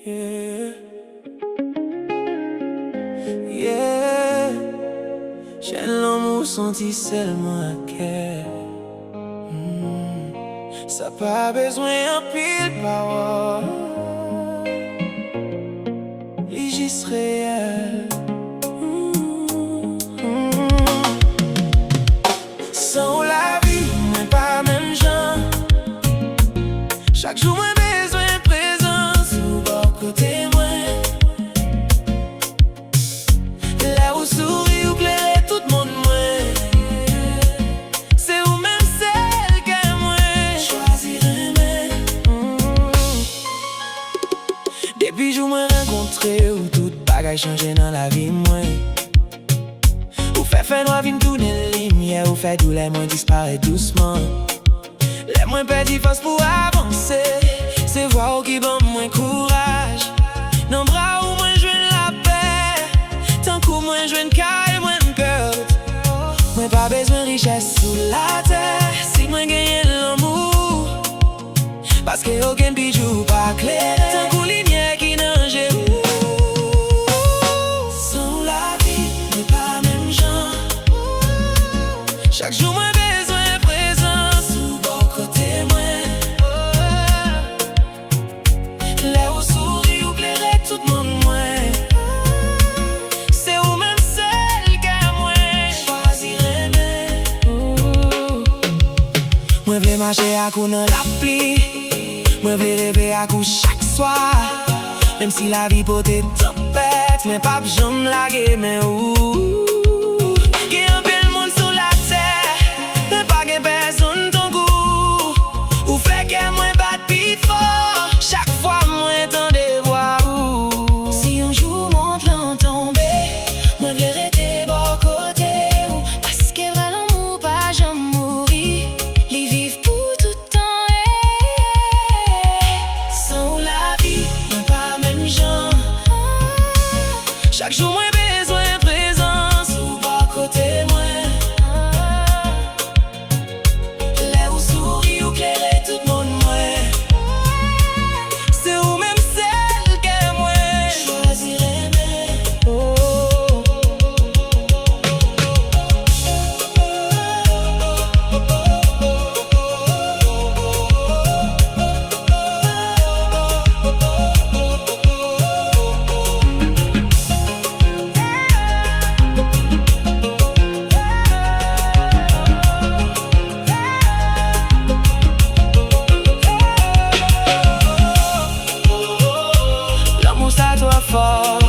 Yeah, yeah. J'ai l'amour senti seulement à cœur. Ça pas besoin en pile parole. Les juste réel. Sans la vie, mais pas même gens. Chaque jour, moi besoin de présence. Ou bon côté, moi. Là où sourit ou claire tout le monde, moi. C'est où même celle que moi choisirais, Depuis que je me rencontré, où tout bagaille changé dans la vie, moi. Ou fait noir vin tourner lumière, ou fait douleur moi disparaître doucement. Les moins perdu force pour avancer. C'est voir qui bon moins courage. Dans bras où moi je la paix. Tant que moi je une caille, moins peur. Moi pas besoin de richesse sous la terre. Si moi gagne l'amour. Parce que aucun bijou pas clair. Tant que lumière qui nage. Chaque jour, moi besoin de présence. Ou bon côté, moi. Là où sourit ou clairait tout le monde, moi. C'est où même celle que moi choisirais, Moi veux marcher à coup dans la pluie. Moi veux rêver à coup chaque soir. Même si la vie peut être tempête, mais pas besoin de laguer, mais où. Chaque fois, moi, tant de voir où. Si un jour mon plan tombé, moi, je vais rester bon côté. Parce que vrai l'amour, pas jamais mourir. Les vivre pour tout le temps. Sans la vie, moi, pas même gens. Chaque jour, moi, besoin de présence. Ou bon côté, moi. Là où sourit ou clairer tout le monde, moi. Fall.